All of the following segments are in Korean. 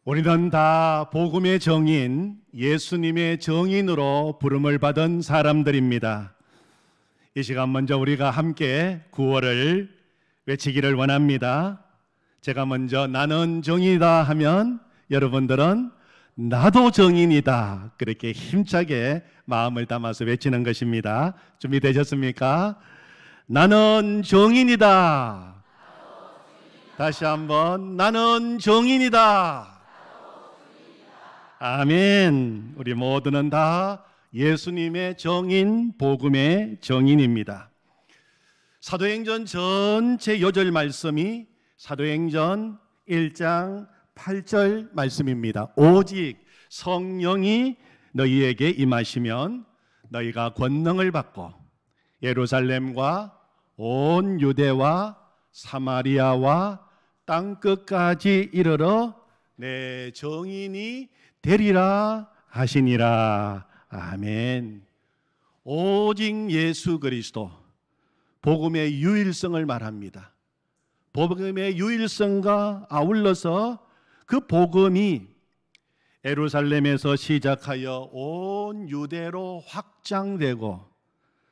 우리는 다 복음의 정인, 예수님의 정인으로 부름을 받은 사람들입니다. 이 시간 먼저 우리가 함께 구호를 외치기를 원합니다. 제가 먼저 나는 정인이다 하면 여러분들은 나도 정인이다, 그렇게 힘차게 마음을 담아서 외치는 것입니다. 준비되셨습니까? 나는 정인이다. 다시 한번 나는 정인이다. 아멘. 우리 모두는 다 예수님의 정인, 복음의 정인입니다. 사도행전 전체 요절 말씀이 사도행전 1장 8절 말씀입니다. 오직 성령이 너희에게 임하시면 너희가 권능을 받고 예루살렘과 온 유대와 사마리아와 땅끝까지 이르러 내 정인이 되리라 하시니라. 아멘. 오직 예수 그리스도, 복음의 유일성을 말합니다. 복음의 유일성과 아울러서 그 복음이 예루살렘에서 시작하여 온 유대로 확장되고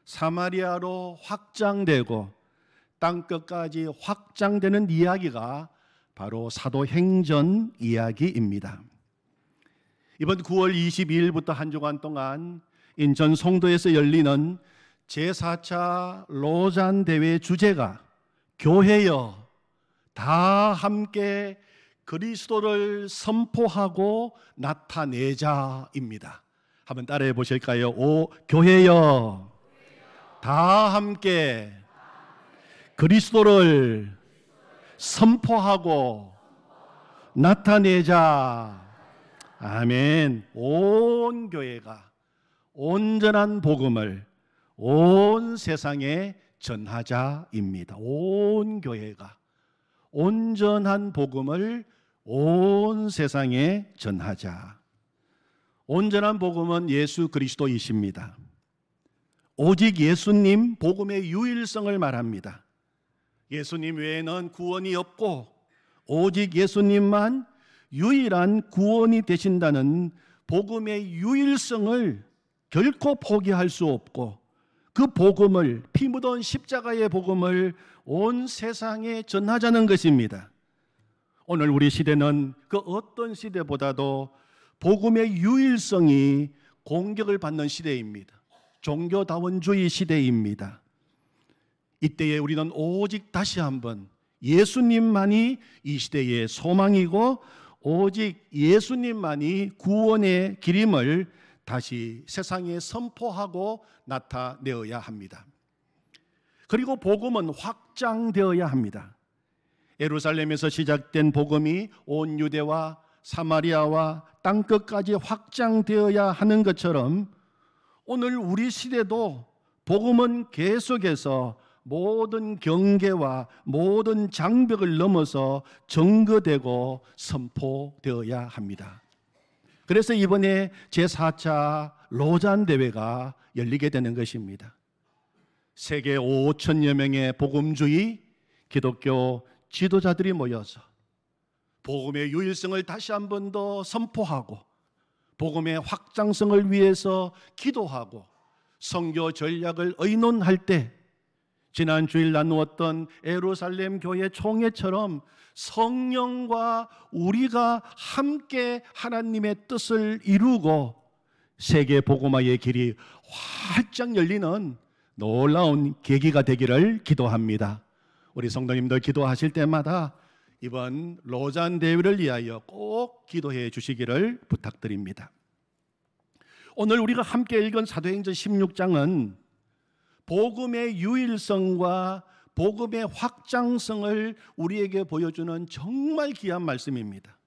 사마리아로 확장되고 땅끝까지 확장되는 이야기가 바로 사도행전 이야기입니다. 이번 9월 22일부터 한 주간 동안 인천 송도에서 열리는 제4차 로잔 대회 주제가 교회여 다 함께 그리스도를 선포하고 나타내자입니다. 한번 따라해 보실까요? 교회여 다 함께 그리스도를 선포하고 나타내자. 아멘. 온 교회가 온전한 복음을 온 세상에 전하자입니다. 온 교회가 온전한 복음을 온 세상에 전하자. 온전한 복음은 예수 그리스도이십니다. 오직 예수님, 복음의 유일성을 말합니다. 예수님 외에는 구원이 없고 오직 예수님만 유일한 구원이 되신다는 복음의 유일성을 결코 포기할 수 없고 그 복음을, 피 묻은 십자가의 복음을 온 세상에 전하자는 것입니다. 오늘 우리 시대는 그 어떤 시대보다도 복음의 유일성이 공격을 받는 시대입니다. 종교다원주의 시대입니다. 이때에 우리는 오직 다시 한번 예수님만이 이 시대의 소망이고 오직 예수님만이 구원의 길임을 다시 세상에 선포하고 나타내어야 합니다. 그리고 복음은 확장되어야 합니다. 예루살렘에서 시작된 복음이 온 유대와 사마리아와 땅끝까지 확장되어야 하는 것처럼 오늘 우리 시대도 복음은 계속해서 모든 경계와 모든 장벽을 넘어서 증거되고 선포되어야 합니다. 그래서 이번에 제4차 로잔 대회가 열리게 되는 것입니다. 세계 5천여 명의 복음주의 기독교 지도자들이 모여서 복음의 유일성을 다시 한 번 더 선포하고 복음의 확장성을 위해서 기도하고 선교 전략을 의논할 때 지난 주일 나누었던 예루살렘 교회 총회처럼 성령과 우리가 함께 하나님의 뜻을 이루고 세계 복음화의 길이 활짝 열리는 놀라운 계기가 되기를 기도합니다. 우리 성도님들 기도하실 때마다 이번 로잔 대회를 위하여 꼭 기도해 주시기를 부탁드립니다. 오늘 우리가 함께 읽은 사도행전 16장은 복음의 유일성과 복음의 확장성을 우리에게 보여주는 정말 귀한 말씀입니다.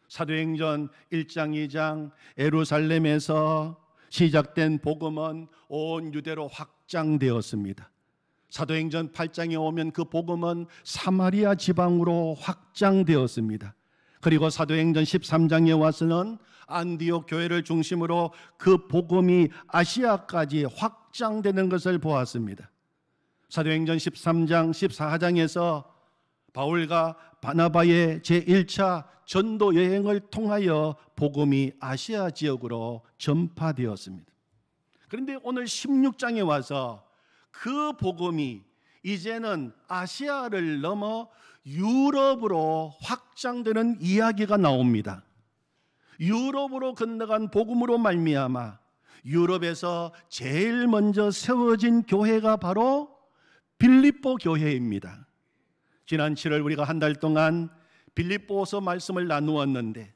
사도행전 1장, 2장 예루살렘에서 시작된 복음은 온 유대로 확장되었습니다. 사도행전 8장에 오면 그 복음은 사마리아 지방으로 확장되었습니다. 그리고 사도행전 13장에 와서는 안디옥 교회를 중심으로 그 복음이 아시아까지 확장되는 것을 보았습니다. 사도행전 13장, 14장에서 바울과 바나바의 제1차 전도 여행을 통하여 복음이 아시아 지역으로 전파되었습니다. 그런데 오늘 16장에 와서 그 복음이 이제는 아시아를 넘어 유럽으로 확장되는 이야기가 나옵니다. 유럽으로 건너간 복음으로 말미암아 유럽에서 제일 먼저 세워진 교회가 바로 빌립보 교회입니다. 지난 7월 우리가 한 달 동안 빌립보서 말씀을 나누었는데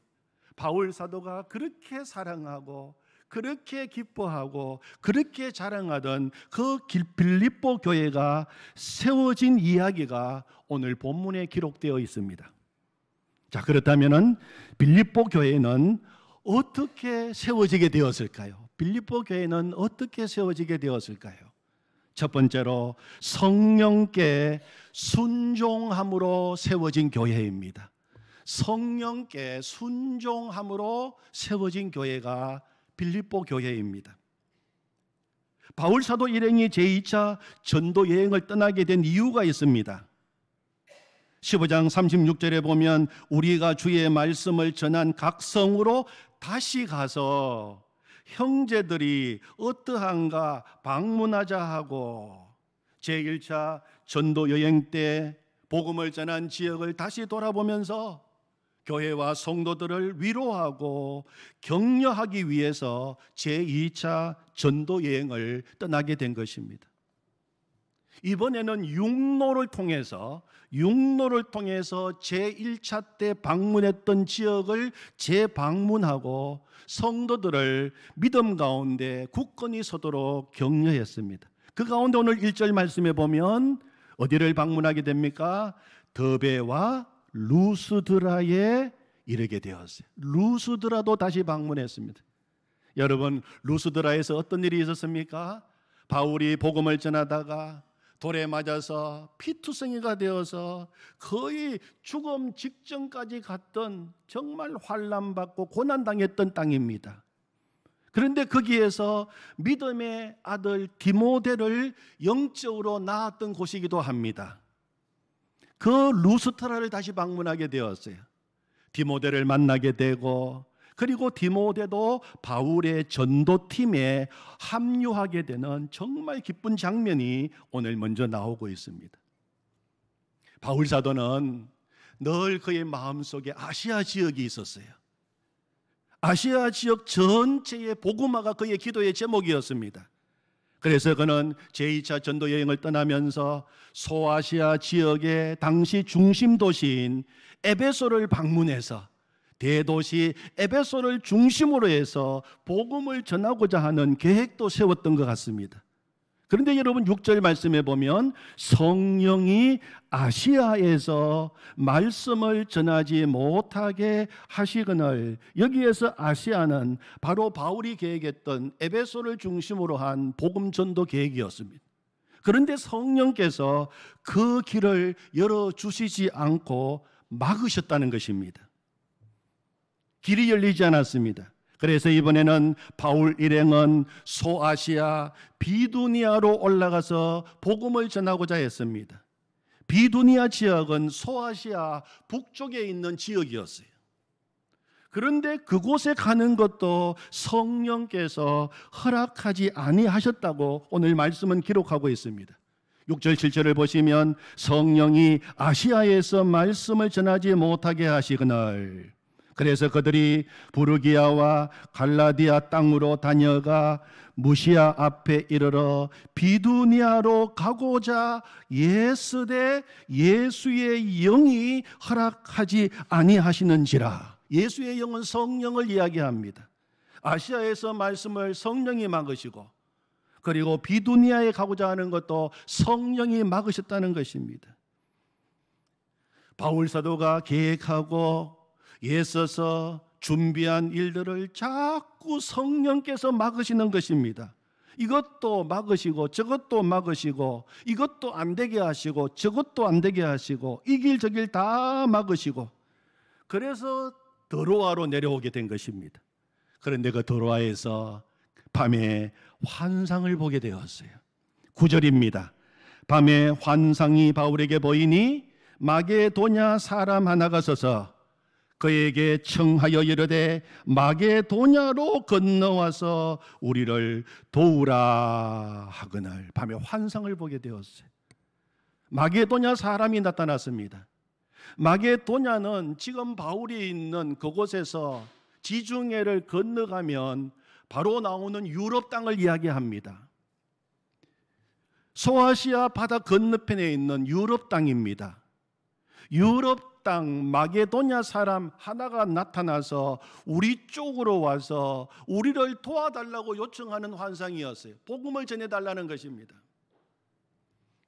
바울 사도가 그렇게 사랑하고 그렇게 기뻐하고 그렇게 자랑하던 그 빌립보 교회가 세워진 이야기가 오늘 본문에 기록되어 있습니다. 자, 그렇다면 빌립보 교회는 어떻게 세워지게 되었을까요? 빌립보 교회는 어떻게 세워지게 되었을까요? 첫 번째로 성령께 순종함으로 세워진 교회입니다. 성령께 순종함으로 세워진 교회가 빌립보 교회입니다. 바울 사도 일행이 제2차 전도 여행을 떠나게 된 이유가 있습니다. 15장 36절에 보면 우리가 주의 말씀을 전한 각 성으로 다시 가서 형제들이 어떠한가 방문하자 하고 제1차 전도 여행 때 복음을 전한 지역을 다시 돌아보면서 교회와 성도들을 위로하고 격려하기 위해서 제2차 전도 여행을 떠나게 된 것입니다. 이번에는 육로를 통해서 제1차 때 방문했던 지역을 재방문하고 성도들을 믿음 가운데 굳건히 서도록 격려했습니다. 그 가운데 오늘 1절 말씀에 보면 어디를 방문하게 됩니까? 더베와 루스드라에 이르게 되었어요. 루스드라도 다시 방문했습니다. 여러분, 루스드라에서 어떤 일이 있었습니까? 바울이 복음을 전하다가 돌에 맞아서 피투성이가 되어서 거의 죽음 직전까지 갔던 정말 환난받고 고난당했던 땅입니다. 그런데 거기에서 믿음의 아들 디모데를 영적으로 낳았던 곳이기도 합니다. 그 루스트라를 다시 방문하게 되었어요. 디모데를 만나게 되고 그리고 디모데도 바울의 전도팀에 합류하게 되는 정말 기쁜 장면이 오늘 먼저 나오고 있습니다. 바울 사도는 늘 그의 마음속에 아시아 지역이 있었어요. 아시아 지역 전체의 복음화가 그의 기도의 제목이었습니다. 그래서 그는 제2차 전도 여행을 떠나면서 소아시아 지역의 당시 중심 도시인 에베소를 방문해서 대도시 에베소를 중심으로 해서 복음을 전하고자 하는 계획도 세웠던 것 같습니다. 그런데 여러분 6절 말씀에 보면 성령이 아시아에서 말씀을 전하지 못하게 하시거늘, 여기에서 아시아는 바로 바울이 계획했던 에베소를 중심으로 한 복음 전도 계획이었습니다. 그런데 성령께서 그 길을 열어주시지 않고 막으셨다는 것입니다. 길이 열리지 않았습니다. 그래서 이번에는 바울 일행은 소아시아 비두니아로 올라가서 복음을 전하고자 했습니다. 비두니아 지역은 소아시아 북쪽에 있는 지역이었어요. 그런데 그곳에 가는 것도 성령께서 허락하지 아니하셨다고 오늘 말씀은 기록하고 있습니다. 6절 7절을 보시면 성령이 아시아에서 말씀을 전하지 못하게 하시거늘, 그래서 그들이 부르기아와 갈라디아 땅으로 다녀가 무시아 앞에 이르러 비두니아로 가고자 예스되 예수의 영이 허락하지 아니하시는지라. 예수의 영은 성령을 이야기합니다. 아시아에서 말씀을 성령이 막으시고 그리고 비두니아에 가고자 하는 것도 성령이 막으셨다는 것입니다. 바울 사도가 계획하고 애써서 준비한 일들을 자꾸 성령께서 막으시는 것입니다. 이것도 막으시고 저것도 막으시고 이것도 안 되게 하시고 저것도 안 되게 하시고 이 길 저 길 다 막으시고, 그래서 드로아로 내려오게 된 것입니다. 그런데 그 드로아에서 밤에 환상을 보게 되었어요. 9절입니다. 밤에 환상이 바울에게 보이니 마게도냐 사람 하나가 서서 그에게 청하여 이르되 마게도냐로 건너와서 우리를 도우라 하거늘. 밤에 환상을 보게 되었어요. 마게도냐 사람이 나타났습니다. 마게도냐는 지금 바울이 있는 그곳에서 지중해를 건너가면 바로 나오는 유럽 땅을 이야기합니다. 소아시아 바다 건너편에 있는 유럽 땅입니다. 유럽 땅 마게도냐 사람 하나가 나타나서 우리 쪽으로 와서 우리를 도와달라고 요청하는 환상이었어요. 복음을 전해달라는 것입니다.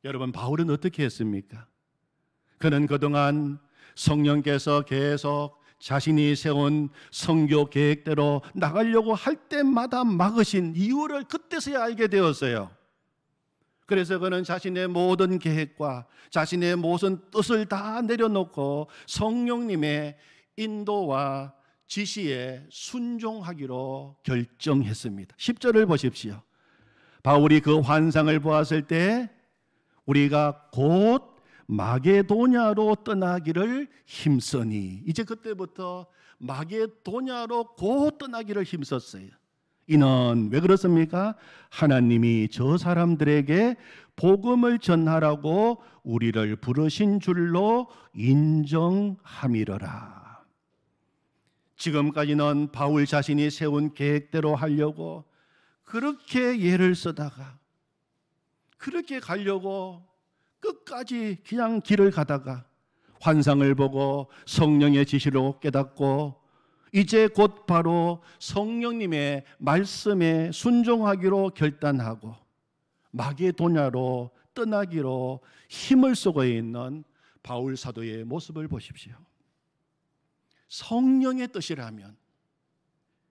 여러분, 바울은 어떻게 했습니까? 그는 그동안 성령께서 계속 자신이 세운 선교 계획대로 나가려고 할 때마다 막으신 이유를 그때서야 알게 되었어요. 그래서 그는 자신의 모든 계획과 자신의 모든 뜻을 다 내려놓고 성령님의 인도와 지시에 순종하기로 결정했습니다. 10절을 보십시오. 바울이 그 환상을 보았을 때 우리가 곧 마게도냐로 떠나기를 힘쓰니, 이제 그때부터 마게도냐로 곧 떠나기를 힘썼어요. 이는 왜 그렇습니까? 하나님이 저 사람들에게 복음을 전하라고 우리를 부르신 줄로 인정함이러라. 지금까지는 바울 자신이 세운 계획대로 하려고 그렇게 예를 쓰다가 그렇게 가려고 끝까지 그냥 길을 가다가 환상을 보고 성령의 지시로 깨닫고 이제 곧 바로 성령님의 말씀에 순종하기로 결단하고 마게도냐로 떠나기로 힘을 쓰고 있는 바울 사도의 모습을 보십시오. 성령의 뜻이라면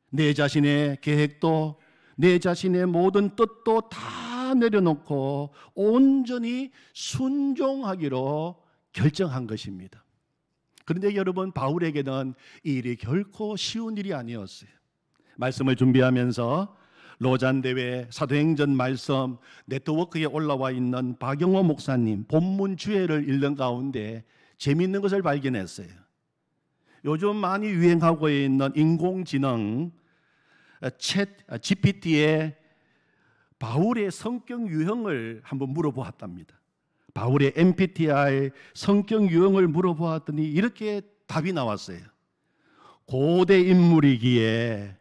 내 자신의 계획도 내 자신의 모든 뜻도 다 내려놓고 온전히 순종하기로 결정한 것입니다. 그런데 여러분, 바울에게는 이 일이 결코 쉬운 일이 아니었어요. 말씀을 준비하면서 로잔대회 사도행전 말씀 네트워크에 올라와 있는 박영호 목사님 본문 주해를 읽는 가운데 재미있는 것을 발견했어요. 요즘 많이 유행하고 있는 인공지능 챗 GPT에 바울의 성격 유형을 한번 물어보았답니다. 바울의 MBTI 성격 유형을 물어보았더니 이렇게 답이 나왔어요. 고대 인물이기에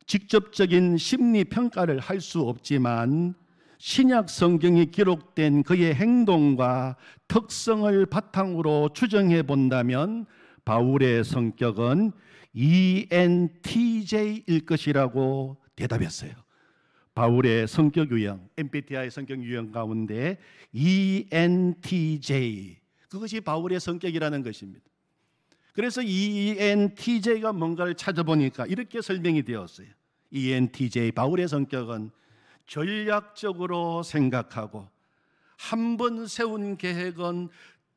직접적인 심리 평가를 할 수 없지만 신약 성경이 기록된 그의 행동과 특성을 바탕으로 추정해 본다면 바울의 성격은 ENTJ일 것이라고 대답했어요. 바울의 성격 유형, MBTI 성격 유형 가운데 ENTJ, 그것이 바울의 성격이라는 것입니다. 그래서 ENTJ가 뭔가를 찾아보니까 이렇게 설명이 되었어요. ENTJ, 바울의 성격은 전략적으로 생각하고 한 번 세운 계획은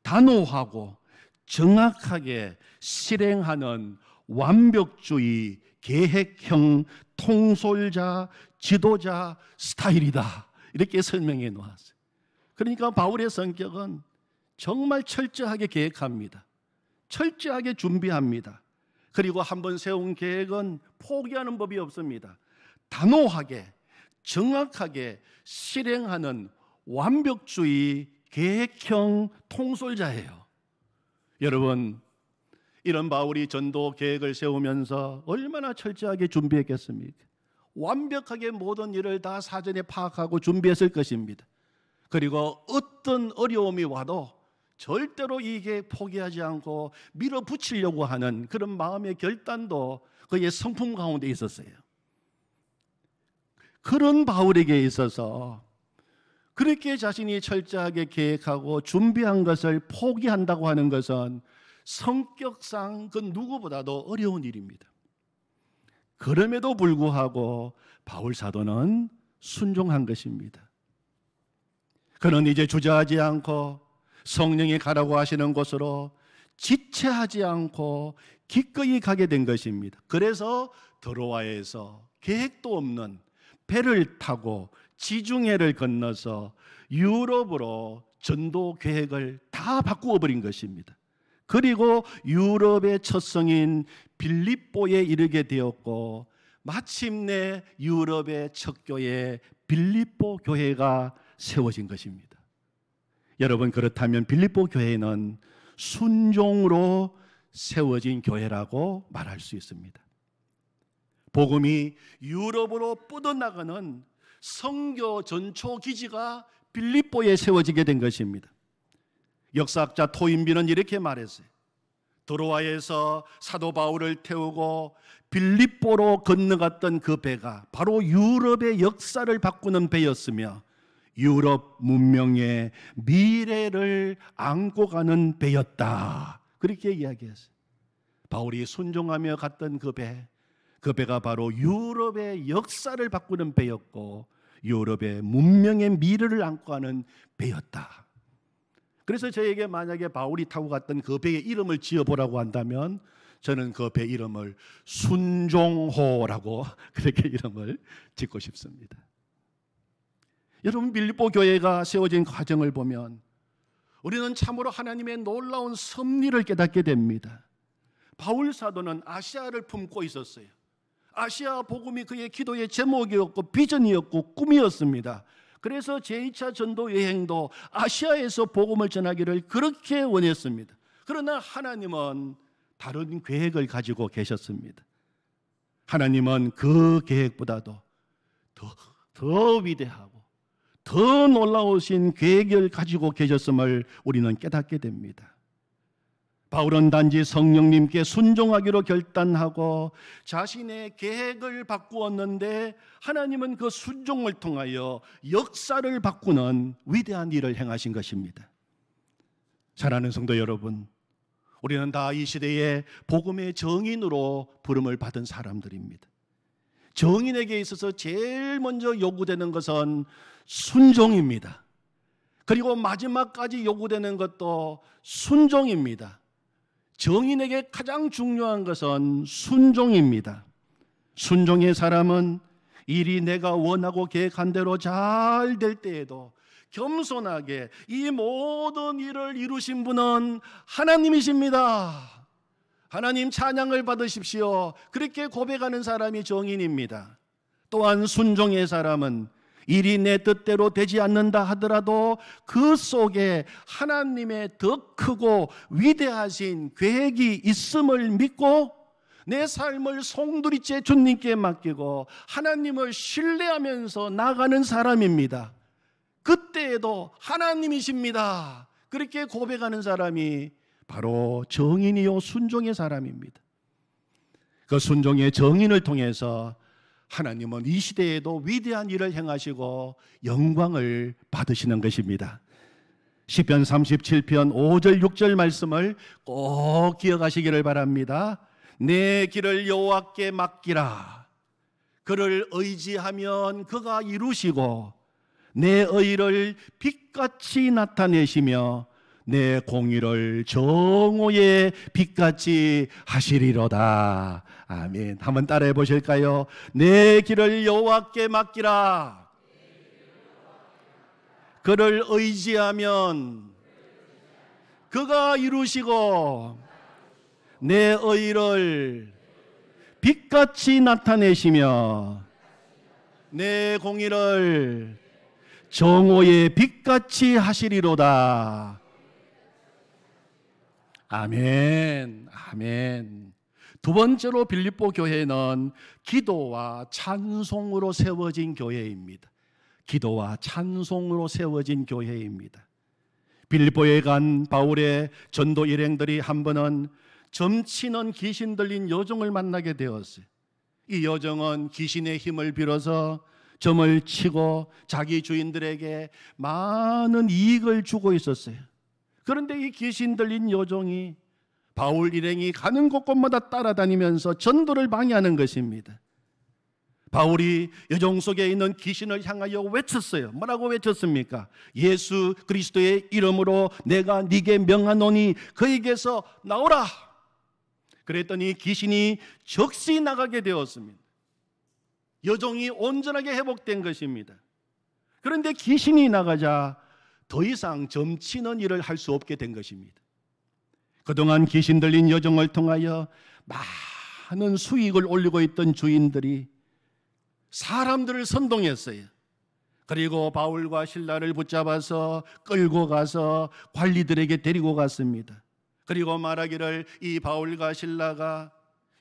단호하고 정확하게 실행하는 완벽주의, 계획형, 통솔자, 지도자 스타일이다. 이렇게 설명해 놓았어요. 그러니까 바울의 성격은 정말 철저하게 계획합니다. 철저하게 준비합니다. 그리고 한번 세운 계획은 포기하는 법이 없습니다. 단호하게, 정확하게 실행하는 완벽주의, 계획형 통솔자예요. 여러분, 이런 바울이 전도 계획을 세우면서 얼마나 철저하게 준비했겠습니까? 완벽하게 모든 일을 다 사전에 파악하고 준비했을 것입니다. 그리고 어떤 어려움이 와도 절대로 이게 포기하지 않고 밀어붙이려고 하는 그런 마음의 결단도 그의 성품 가운데 있었어요. 그런 바울에게 있어서 그렇게 자신이 철저하게 계획하고 준비한 것을 포기한다고 하는 것은 성격상 그 누구보다도 어려운 일입니다. 그럼에도 불구하고 바울 사도는 순종한 것입니다. 그는 이제 주저하지 않고 성령이 가라고 하시는 곳으로 지체하지 않고 기꺼이 가게 된 것입니다. 그래서 드로아에서 계획도 없는 배를 타고 지중해를 건너서 유럽으로 전도 계획을 다 바꾸어 버린 것입니다. 그리고 유럽의 첫 성인 빌립보에 이르게 되었고, 마침내 유럽의 첫 교회 빌립보 교회가 세워진 것입니다. 여러분, 그렇다면 빌립보 교회는 순종으로 세워진 교회라고 말할 수 있습니다. 복음이 유럽으로 뻗어나가는 선교 전초 기지가 빌립보에 세워지게 된 것입니다. 역사학자 토인비는 이렇게 말했어요. 드로아에서 사도 바울을 태우고 빌립보로 건너갔던 그 배가 바로 유럽의 역사를 바꾸는 배였으며 유럽 문명의 미래를 안고 가는 배였다. 그렇게 이야기했어요. 바울이 순종하며 갔던 그 배가 바로 유럽의 역사를 바꾸는 배였고 유럽의 문명의 미래를 안고 가는 배였다. 그래서 저에게 만약에 바울이 타고 갔던 그 배의 이름을 지어보라고 한다면 저는 그 배 이름을 순종호라고 그렇게 이름을 짓고 싶습니다. 여러분, 빌립보 교회가 세워진 과정을 보면 우리는 참으로 하나님의 놀라운 섭리를 깨닫게 됩니다. 바울 사도는 아시아를 품고 있었어요. 아시아 복음이 그의 기도의 제목이었고 비전이었고 꿈이었습니다. 그래서 제2차 전도 여행도 아시아에서 복음을 전하기를 그렇게 원했습니다. 그러나 하나님은 다른 계획을 가지고 계셨습니다. 하나님은 그 계획보다도 더 위대하고 더 놀라우신 계획을 가지고 계셨음을 우리는 깨닫게 됩니다. 바울은 단지 성령님께 순종하기로 결단하고 자신의 계획을 바꾸었는데 하나님은 그 순종을 통하여 역사를 바꾸는 위대한 일을 행하신 것입니다. 사랑하는 성도 여러분, 우리는 다 이 시대에 복음의 정인으로 부름을 받은 사람들입니다. 정인에게 있어서 제일 먼저 요구되는 것은 순종입니다. 그리고 마지막까지 요구되는 것도 순종입니다. 정인에게 가장 중요한 것은 순종입니다. 순종의 사람은 일이 내가 원하고 계획한 대로 잘 될 때에도 겸손하게 이 모든 일을 이루신 분은 하나님이십니다. 하나님 찬양을 받으십시오. 그렇게 고백하는 사람이 정인입니다. 또한 순종의 사람은 일이 내 뜻대로 되지 않는다 하더라도 그 속에 하나님의 더 크고 위대하신 계획이 있음을 믿고 내 삶을 송두리째 주님께 맡기고 하나님을 신뢰하면서 나가는 사람입니다. 그때에도 하나님이십니다. 그렇게 고백하는 사람이 바로 정인이요 순종의 사람입니다. 그 순종의 정인을 통해서 하나님은 이 시대에도 위대한 일을 행하시고 영광을 받으시는 것입니다. 시편 37편 5절 6절 말씀을 꼭 기억하시기를 바랍니다. 내 길을 여호와께 맡기라. 그를 의지하면 그가 이루시고 내 의를 빛같이 나타내시며 내 공의를 정오의 빛같이 하시리로다. 아멘. 한번 따라해 보실까요? 내 길을 여호와께 맡기라. 그를 의지하면 그가 이루시고 내 의를 빛같이 나타내시며 내 공의를 정오의 빛같이 하시리로다. 아멘. 아멘. 두 번째로 빌립보 교회는 기도와 찬송으로 세워진 교회입니다. 기도와 찬송으로 세워진 교회입니다. 빌립보에 간 바울의 전도 일행들이 한 번은 점치는 귀신 들린 여종을 만나게 되었어요. 이 여종은 귀신의 힘을 빌어서 점을 치고 자기 주인들에게 많은 이익을 주고 있었어요. 그런데 이 귀신 들린 여종이 바울 일행이 가는 곳곳마다 따라다니면서 전도를 방해하는 것입니다. 바울이 여종 속에 있는 귀신을 향하여 외쳤어요. 뭐라고 외쳤습니까? 예수 그리스도의 이름으로 내가 네게 명하노니 그에게서 나오라. 그랬더니 귀신이 즉시 나가게 되었습니다. 여종이 온전하게 회복된 것입니다. 그런데 귀신이 나가자 더 이상 점치는 일을 할 수 없게 된 것입니다. 그동안 귀신 들린 여정을 통하여 많은 수익을 올리고 있던 주인들이 사람들을 선동했어요. 그리고 바울과 실라를 붙잡아서 끌고 가서 관리들에게 데리고 갔습니다. 그리고 말하기를 이 바울과 실라가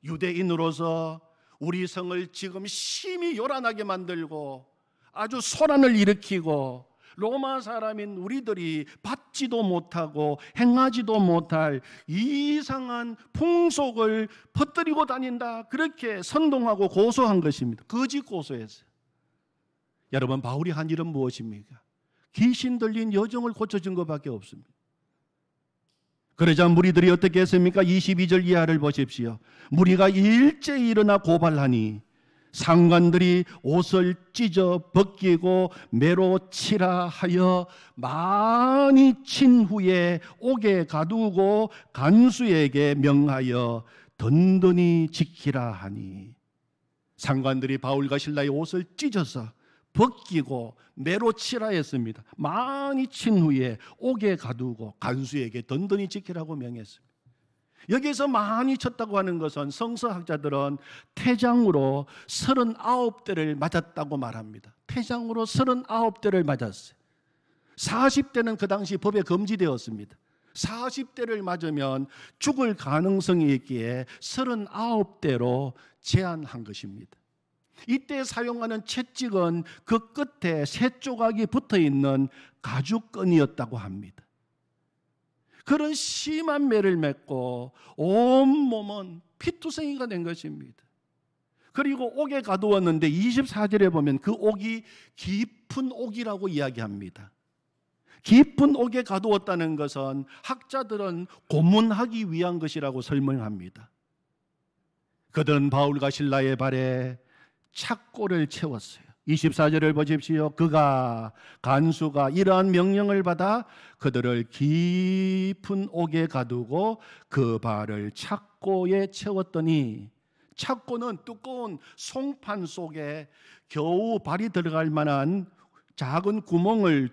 유대인으로서 우리 성을 지금 심히 요란하게 만들고 아주 소란을 일으키고 로마 사람인 우리들이 받지도 못하고 행하지도 못할 이상한 풍속을 퍼뜨리고 다닌다. 그렇게 선동하고 고소한 것입니다. 거짓 고소했어요. 여러분, 바울이 한 일은 무엇입니까? 귀신 들린 여정을 고쳐준 것밖에 없습니다. 그러자 무리들이 어떻게 했습니까? 22절 이하를 보십시오. 무리가 일제히 일어나 고발하니 상관들이 옷을 찢어 벗기고 매로 치라 하여 많이 친 후에 옥에 가두고 간수에게 명하여 든든히 지키라 하니, 상관들이 바울과 실라의 옷을 찢어서 벗기고 매로 치라 했습니다. 많이 친 후에 옥에 가두고 간수에게 든든히 지키라고 명했습니다. 여기서 많이 쳤다고 하는 것은 성서학자들은 태장으로 39대를 맞았다고 말합니다. 태장으로 39대를 맞았어요. 40대는 그 당시 법에 금지되었습니다. 40대를 맞으면 죽을 가능성이 있기에 39대로 제한한 것입니다. 이때 사용하는 채찍은 그 끝에 새 조각이 붙어있는 가죽끈이었다고 합니다. 그런 심한 매를 맺고 온몸은 피투성이가 된 것입니다. 그리고 옥에 가두었는데 24절에 보면 그 옥이 깊은 옥이라고 이야기합니다. 깊은 옥에 가두었다는 것은 학자들은 고문하기 위한 것이라고 설명합니다. 그들은 바울과 실라의 발에 착고를 채웠어요. 24절을 보십시오. 그가, 간수가 이러한 명령을 받아 그들을 깊은 옥에 가두고 그 발을 착고에 채웠더니, 착고는 두꺼운 송판 속에 겨우 발이 들어갈 만한 작은 구멍을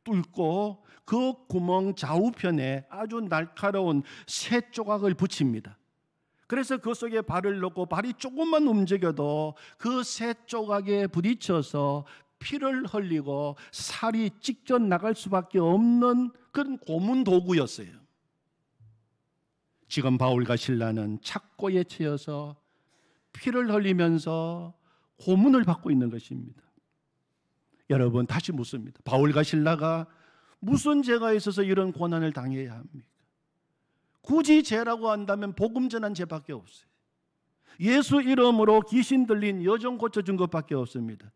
뚫고 그 구멍 좌우편에 아주 날카로운 새 조각을 붙입니다. 그래서 그 속에 발을 넣고 발이 조금만 움직여도 그 새 조각에 부딪혀서 피를 흘리고 살이 찢겨 나갈 수밖에 없는 그런 고문 도구였어요. 지금 바울과 실라는 착고에 채여서 피를 흘리면서 고문을 받고 있는 것입니다. 여러분, 다시 묻습니다. 바울과 실라가 무슨 죄가 있어서 이런 고난을 당해야 합니까? 굳이 죄라고 한다면 복음 전한 죄밖에 없어요. 예수 이름으로 귀신 들린 여정 고쳐준 것밖에 없습니다.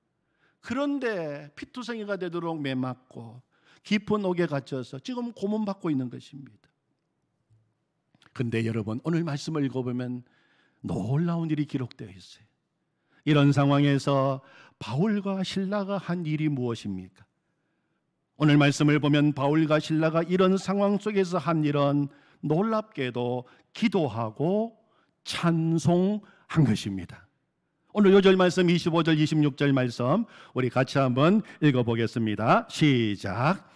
그런데 피투성이가 되도록 매맞고 깊은 옥에 갇혀서 지금 고문받고 있는 것입니다. 그런데 여러분, 오늘 말씀을 읽어보면 놀라운 일이 기록되어 있어요. 이런 상황에서 바울과 실라가 한 일이 무엇입니까? 오늘 말씀을 보면 바울과 실라가 이런 상황 속에서 한 일은 놀랍게도 기도하고 찬송한 것입니다. 오늘 요절 말씀 25절 26절 말씀 우리 같이 한번 읽어보겠습니다. 시작.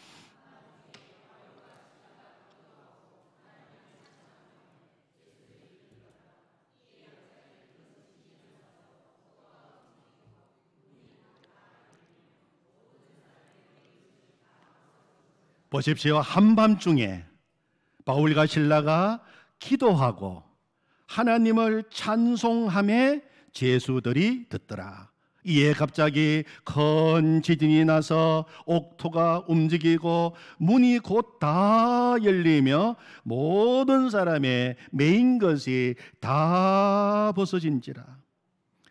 보십시오. 한밤중에 바울과 실라가 기도하고 하나님을 찬송함에 제수들이 듣더라. 이에 갑자기 큰 지진이 나서 옥토가 움직이고 문이 곧 다 열리며 모든 사람의 매인 것이 다 벗어진지라.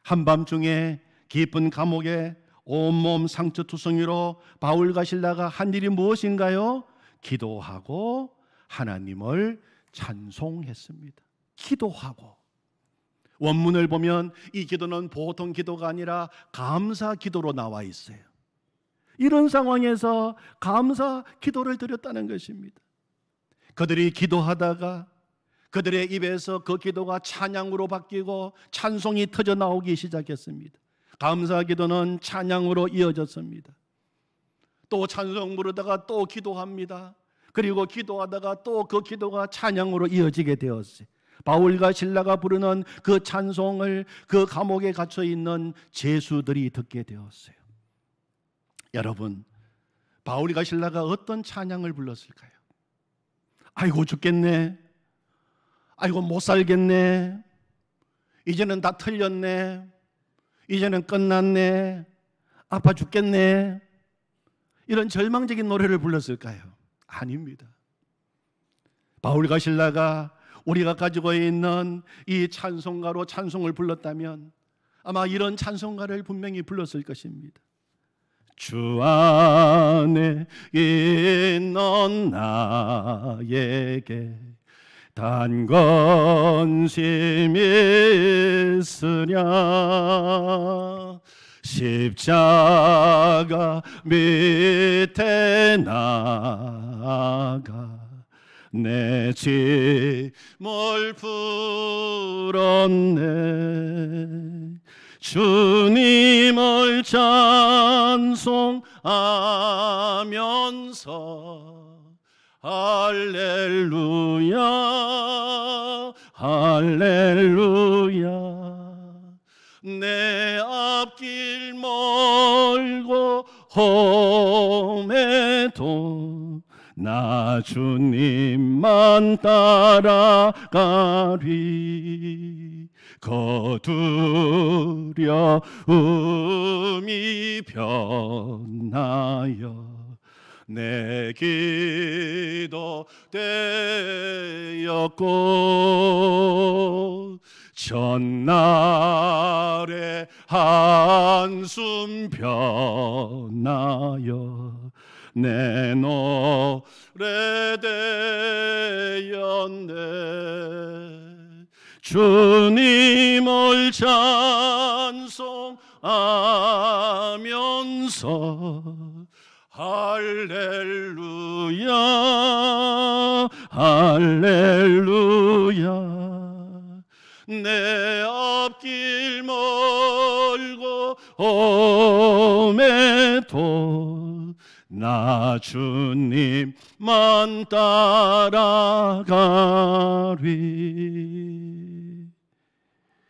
한밤중에 깊은 감옥에 온몸 상처투성이로 바울과 실라가 한 일이 무엇인가요? 기도하고 하나님을 찬송했습니다. 기도하고. 원문을 보면 이 기도는 보통 기도가 아니라 감사 기도로 나와 있어요. 이런 상황에서 감사 기도를 드렸다는 것입니다. 그들이 기도하다가 그들의 입에서 그 기도가 찬양으로 바뀌고 찬송이 터져 나오기 시작했습니다. 감사 기도는 찬양으로 이어졌습니다. 또 찬송 부르다가 또 기도합니다. 그리고 기도하다가 또 그 기도가 찬양으로 이어지게 되었어요. 바울과 실라가 부르는 그 찬송을 그 감옥에 갇혀 있는 죄수들이 듣게 되었어요. 여러분, 바울과 실라가 어떤 찬양을 불렀을까요? 아이고 죽겠네, 아이고 못 살겠네, 이제는 다 틀렸네, 이제는 끝났네, 아파 죽겠네, 이런 절망적인 노래를 불렀을까요? 아닙니다. 바울과 실라가 우리가 가지고 있는 이 찬송가로 찬송을 불렀다면 아마 이런 찬송가를 분명히 불렀을 것입니다. 주 안에 있는 나에게 단 건심이 있으랴 십자가 밑에 나가 내 짐을 풀었네 주님을 찬송하면서 할렐루야 할렐루야 내 앞길 멀고 험해도 나 주님만 따라가리 거두려움이 변하여 내 기도 되었고 전날의 한숨 변하여 내 노래 되었네 주님을 찬송하면서 할렐루야 할렐루야 내 앞길 멀고 험해도 나 주님만 따라가리.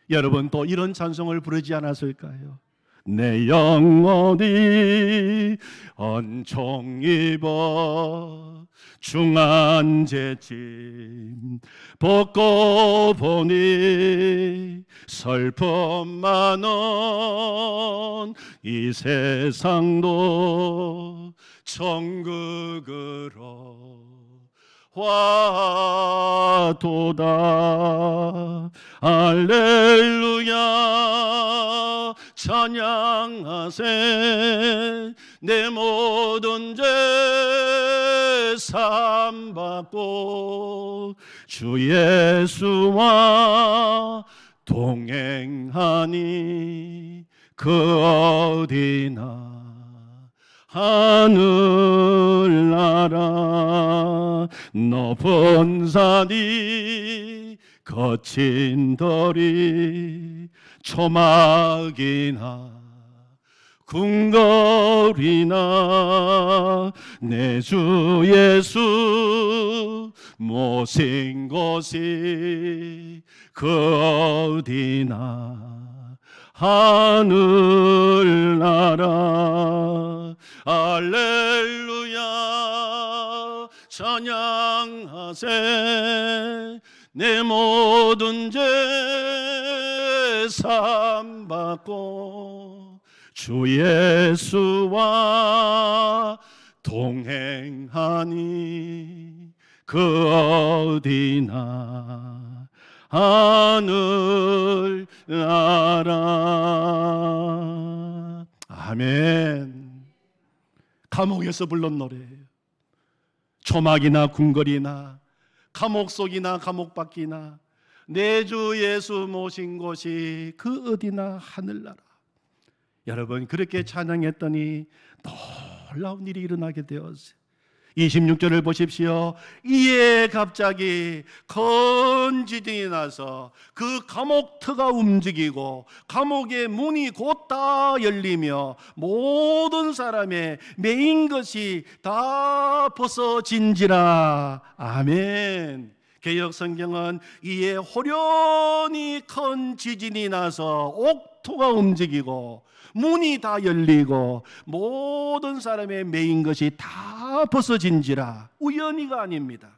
여러분 또 이런 찬송을 부르지 않았을까요? 내 영혼이 은총 입어 중한 죄짐 벗고 보니 슬픔 많은 이 세상도 천국으로 화도다. 할렐루야 찬양하세 내 모든 죄 사함받고 주 예수와 동행하니 그 어디나 하늘나라 높은 산이 거친 돌이 초막이나 궁궐이나 내 주 예수 모신 곳이 그 어디나 하늘나라. 할렐루야 찬양하세 내 모든 죄 사함받고 주 예수와 동행하니 그 어디나 하늘나라. 아멘. 감옥에서 불른 노래예요. 초막이나 궁궐이나 감옥 속이나 감옥 밖이나 내 주 예수 모신 곳이 그 어디나 하늘나라. 여러분 그렇게 찬양했더니 놀라운 일이 일어나게 되었어요. 26절을 보십시오. 이에 갑자기 큰 지진이 나서 그 감옥 터가 움직이고 감옥의 문이 곧다 열리며 모든 사람의 매인 것이 다 벗어진지라. 아멘. 개역 성경은 이에 호련히 큰 지진이 나서 옥토가 움직이고 문이 다 열리고 모든 사람의 매인 것이 다 벗어진지라. 우연히가 아닙니다.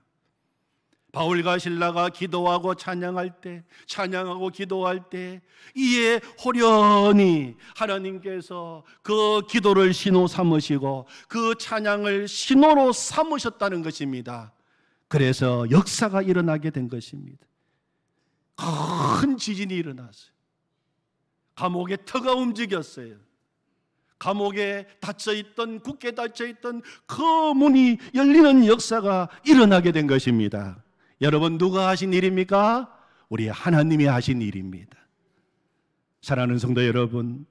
바울과 실라가 기도하고 찬양할 때, 찬양하고 기도할 때 이에 호련히 하나님께서 그 기도를 신호 삼으시고 그 찬양을 신호로 삼으셨다는 것입니다. 그래서 역사가 일어나게 된 것입니다. 큰 지진이 일어났어요. 감옥의 터가 움직였어요. 감옥에 닫혀있던, 굳게 닫혀있던 그 문이 열리는 역사가 일어나게 된 것입니다. 여러분, 누가 하신 일입니까? 우리 하나님이 하신 일입니다. 사랑하는 성도 여러분,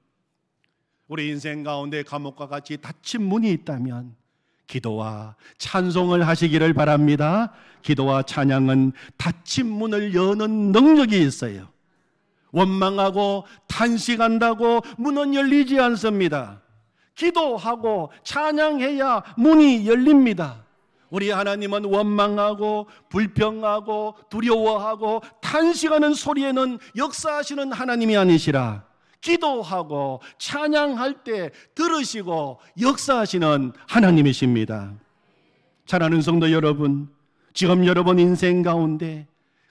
우리 인생 가운데 감옥과 같이 닫힌 문이 있다면 기도와 찬송을 하시기를 바랍니다. 기도와 찬양은 닫힌 문을 여는 능력이 있어요. 원망하고 탄식한다고 문은 열리지 않습니다. 기도하고 찬양해야 문이 열립니다. 우리 하나님은 원망하고 불평하고 두려워하고 탄식하는 소리에는 역사하시는 하나님이 아니시라. 기도하고 찬양할 때 들으시고 역사하시는 하나님이십니다. 사랑하는 성도 여러분, 지금 여러분 인생 가운데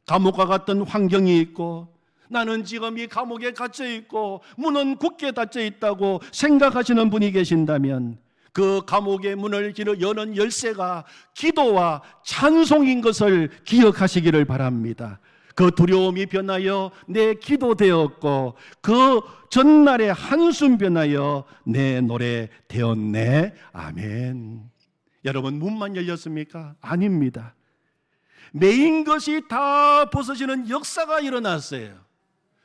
감옥과 같은 환경이 있고 나는 지금 이 감옥에 갇혀 있고 문은 굳게 닫혀 있다고 생각하시는 분이 계신다면 그 감옥의 문을 여는 열쇠가 기도와 찬송인 것을 기억하시기를 바랍니다. 그 두려움이 변하여 내 기도 되었고 그 전날의 한숨 변하여 내 노래 되었네. 아멘. 여러분, 문만 열렸습니까? 아닙니다. 매인 것이 다 벗어지는 역사가 일어났어요.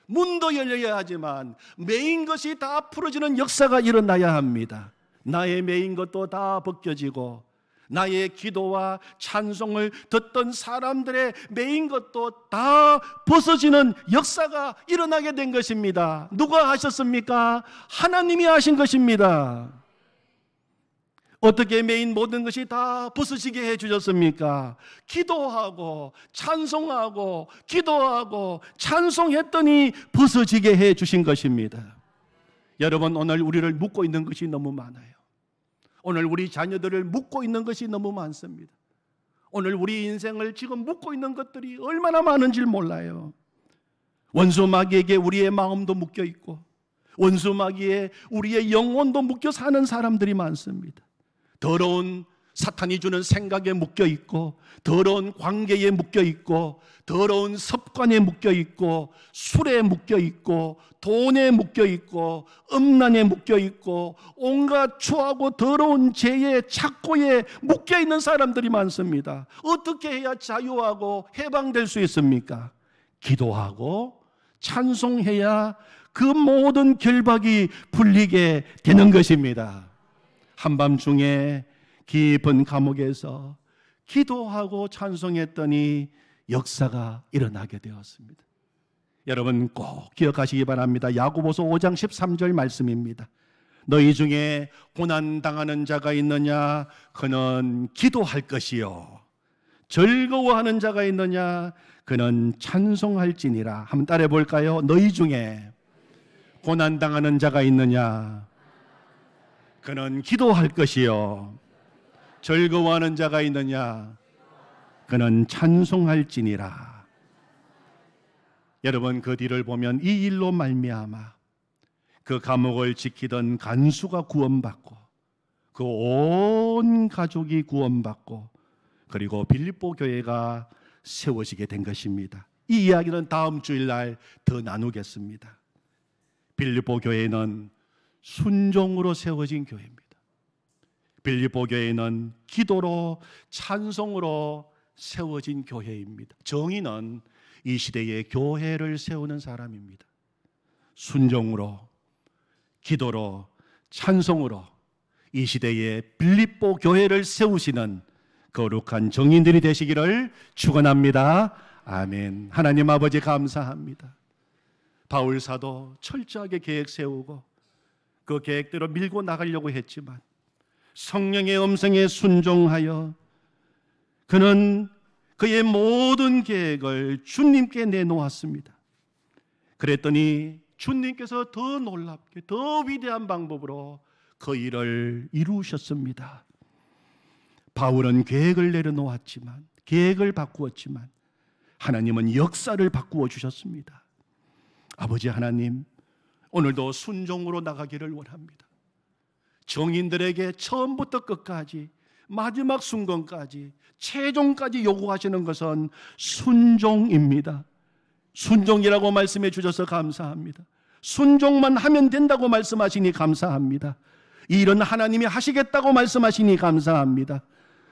문도 열려야 하지만 매인 것이 다 풀어지는 역사가 일어나야 합니다. 나의 매인 것도 다 벗겨지고 나의 기도와 찬송을 듣던 사람들의 매인 것도 다 벗어지는 역사가 일어나게 된 것입니다. 누가 하셨습니까? 하나님이 하신 것입니다. 어떻게 매인 모든 것이 다 벗어지게 해주셨습니까? 기도하고 찬송하고 기도하고 찬송했더니 벗어지게 해주신 것입니다. 여러분, 오늘 우리를 묶고 있는 것이 너무 많아요. 오늘 우리 자녀들을 묶고 있는 것이 너무 많습니다. 오늘 우리 인생을 지금 묶고 있는 것들이 얼마나 많은지 몰라요. 원수 마귀에게 우리의 마음도 묶여 있고 원수 마귀에 우리의 영혼도 묶여 사는 사람들이 많습니다. 더러운 사탄이 주는 생각에 묶여 있고 더러운 관계에 묶여 있고 더러운 습관에 묶여 있고 술에 묶여 있고 돈에 묶여 있고 음란에 묶여 있고 온갖 추하고 더러운 죄의 착고에 묶여 있는 사람들이 많습니다. 어떻게 해야 자유하고 해방될 수 있습니까? 기도하고 찬송해야 그 모든 결박이 풀리게 되는 것입니다. 한밤중에 깊은 감옥에서 기도하고 찬송했더니 역사가 일어나게 되었습니다. 여러분 꼭 기억하시기 바랍니다. 야고보서 5장 13절 말씀입니다. 너희 중에 고난당하는 자가 있느냐? 그는 기도할 것이요. 즐거워하는 자가 있느냐? 그는 찬송할지니라. 한번 따라해 볼까요? 너희 중에 고난당하는 자가 있느냐? 그는 기도할 것이요. 즐거워하는 자가 있느냐? 그는 찬송할지니라. 여러분, 그 뒤를 보면 이 일로 말미암아 그 감옥을 지키던 간수가 구원받고 그 온 가족이 구원받고 그리고 빌립보 교회가 세워지게 된 것입니다. 이 이야기는 다음 주일날 더 나누겠습니다. 빌립보 교회는 순종으로 세워진 교회입니다. 빌립보 교회는 기도로 찬송으로 세워진 교회입니다. 정의는 이 시대의 교회를 세우는 사람입니다. 순종으로 기도로 찬송으로 이 시대의 빌립보 교회를 세우시는 거룩한 정인들이 되시기를 축원합니다. 아멘. 하나님 아버지 감사합니다. 바울 사도 철저하게 계획 세우고 그 계획대로 밀고 나가려고 했지만 성령의 음성에 순종하여 그는 그의 모든 계획을 주님께 내놓았습니다. 그랬더니 주님께서 더 놀랍게 더 위대한 방법으로 그 일을 이루셨습니다. 바울은 계획을 내려놓았지만 계획을 바꾸었지만 하나님은 역사를 바꾸어 주셨습니다. 아버지 하나님, 오늘도 순종으로 나가기를 원합니다. 정인들에게 처음부터 끝까지 마지막 순간까지 최종까지 요구하시는 것은 순종입니다. 순종이라고 말씀해 주셔서 감사합니다. 순종만 하면 된다고 말씀하시니 감사합니다. 이 일은 하나님이 하시겠다고 말씀하시니 감사합니다.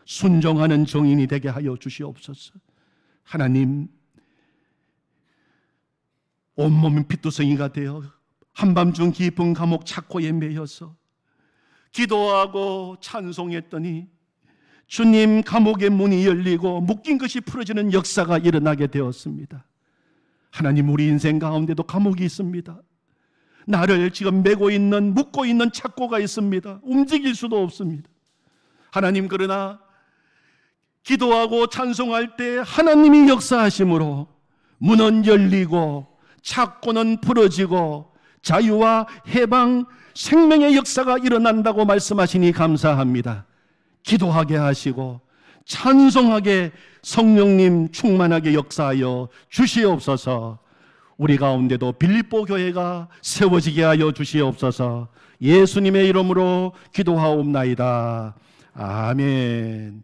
순종하는 정인이 되게 하여 주시옵소서. 하나님, 온몸이 피투성이가 되어 한밤중 깊은 감옥 착고에 매여서 기도하고 찬송했더니 주님, 감옥의 문이 열리고 묶인 것이 풀어지는 역사가 일어나게 되었습니다. 하나님, 우리 인생 가운데도 감옥이 있습니다. 나를 지금 메고 있는, 묶고 있는 착고가 있습니다. 움직일 수도 없습니다. 하나님, 그러나 기도하고 찬송할 때 하나님이 역사하심으로 문은 열리고 착고는 풀어지고 자유와 해방, 생명의 역사가 일어난다고 말씀하시니 감사합니다. 기도하게 하시고 찬송하게 성령님 충만하게 역사하여 주시옵소서. 우리 가운데도 빌립보 교회가 세워지게 하여 주시옵소서. 예수님의 이름으로 기도하옵나이다. 아멘.